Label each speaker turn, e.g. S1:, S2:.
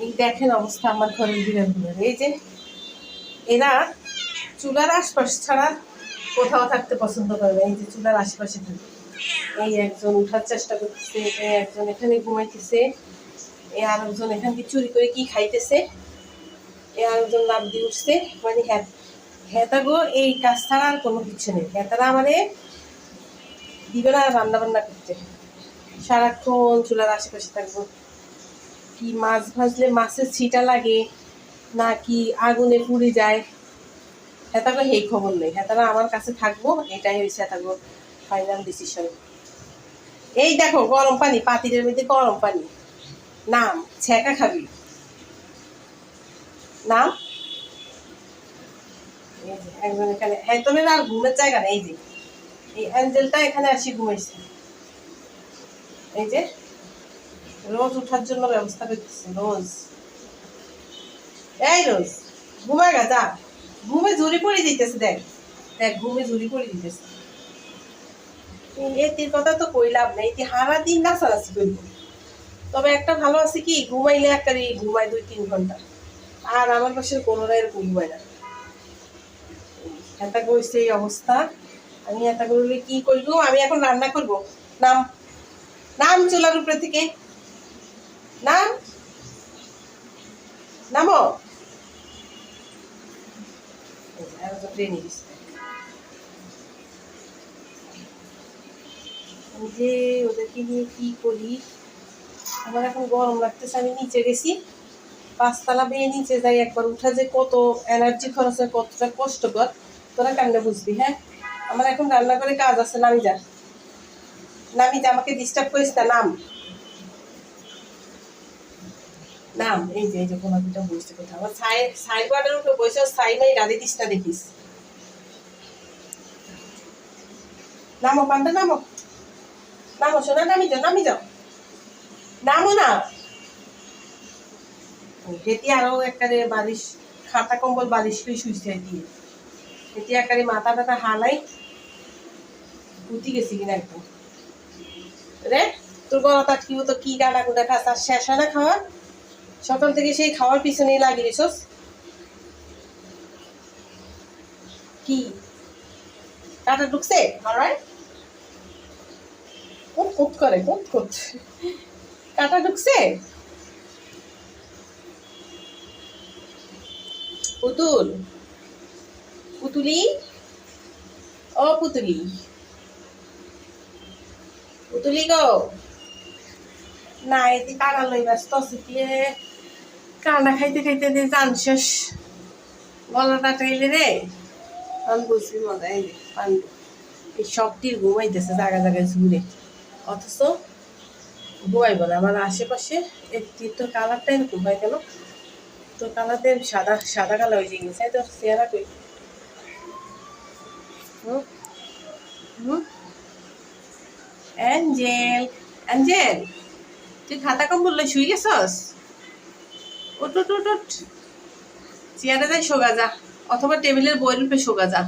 S1: এই দেখেন অবস্থা আমার ঘরের বিড়ালগুলোর। এই যে এরা চুলার আশপাশ ছাড়া কোথাও থাকতে পছন্দ করে না। এই যে চুলার আশপাশে থাকে। এই একজন উঠার চেষ্টা করতেছে, এই একজন এখানে ঘুমাইতেছে, এই আরেকজন এখান থেকে চুরি করে কি খাইতেছে, এই আরেকজন লাভ দিয়ে উঠছে। মানে হেতাগো এই কাজ ছাড়া আর কোনো কিছু নেই। হেতারা মানে দিবে না রান্না বান্না করতে, সারাক্ষণ চুলার আশেপাশে থাকবো। কি মাছ ভাজলে মাছের ছিটা লাগে নাকি আগুনে পুড়ে যায়, হেতাগো এই খবর নেই। হেতারা আমার কাছে থাকবো, এটাই হয়েছে হেতাগো ফাইনাল ডিসিশন। এই দেখো গরম পানি, পাতিলের মধ্যে গরম পানি। নাম ছেঁকা খাবি, নাম। এই যে একজন এখানে, হেতনের আর ঘুমের জায়গা নেই। এই যে এই অ্যাঞ্জেলটা এখানে আসি ঘুমাইছে। এই যে রোজ উঠার জন্য ব্যবস্থা করতেছে। রোজ, এই রোজ ঘুমা গা, যা ঘুমে ঝুড়ি পড়ে দিতেছে। দেখ দেখ ঘুমে ঝুড়ি পড়ে দিতেছে। এটির কথা তো কই লাভ নেই, এটি সারা দিন নাচানাচি করব। তবে একটা ভালো আছে কি, ঘুমাইলে একটা ঘুমায় 2-3 ঘন্টা। আর আমার পাশের কোনোটা এরকম ঘুমায় না। এটা করছে এই অবস্থা। আমি এটা করলে কি করবো? আমি এখন রান্না করব। নাম, নাম চুলার উপরে থেকে, নাম, নামো। যে ওদেরকে নিয়ে কি করি। আমার এখন গরম লাগতেছে, আমি নিচে গেছি, 5 তলা বেয়ে নিচে যাই। একবার উঠা যে কত এনার্জি খরচ হয়, কতটা কষ্টকর তোরা কেমনে বুঝবি। হ্যাঁ, আমার এখন রান্না করে কাজ আছে। নামি যা, নামি যা, আমাকে ডিস্টার্ব করিস না। নাম, নাম। এই যে এই যে কোনো দুটা বসছে কোথাও, আমার সাইড বার্ডের উপরে বসে সাই নাই রাধে দিস না, দেখিস। নামো পান্ডা, নামো, নামো সোনা, নামি যাও, নামি যাও, নামো না। হেঁটে আরো একারে বালিশ, খাতা কম্বল বালিশ করে শুইছে দিয়ে। হেঁটে একারে মাথা টাথা হালাই উঠি গেছি কিনা একদম রে। তোর গলাটা কি হতো, কি গাডা গুডা খাস, আর শেষ হয় না খাওয়া। সকাল থেকে সেই খাওয়ার পিছনেই লাগিয়ে দিছস। কি কাটা ঢুকছে? অলরাইট, কোট কোট করে, কোট কোট কাটা ঢুকছে। পুতুল, পুতুলি, ও পুতুলি, পুতুলি গো। না এতে কানা লই ব্যস্ত আছে, কানা খাইতে খাইতে দিয়ে জান শেষ, গলাটা টাইলে রে। আমি বুঝবি মজা। এই যে পান্ডু এই সবটির ঘুমাইতেছে জায়গা জায়গায় ঘুরে, অথচ ঘুমাইব না। আমার আশেপাশে একটি তো কালারটা এরকম হয়ে গেল। তো কালারটা সাদা সাদা কালার হয়ে গেছে। তো চেহারা কই, হুম হুম, অ্যাঞ্জেল, অ্যাঞ্জেল তুই খাতা কম্বল লই শুই গেছস? উঠ উঠ উঠ উঠ, চেয়ারে যাই শোগা যা, অথবা টেবিলের বইয়ের উপরে শোগা যা।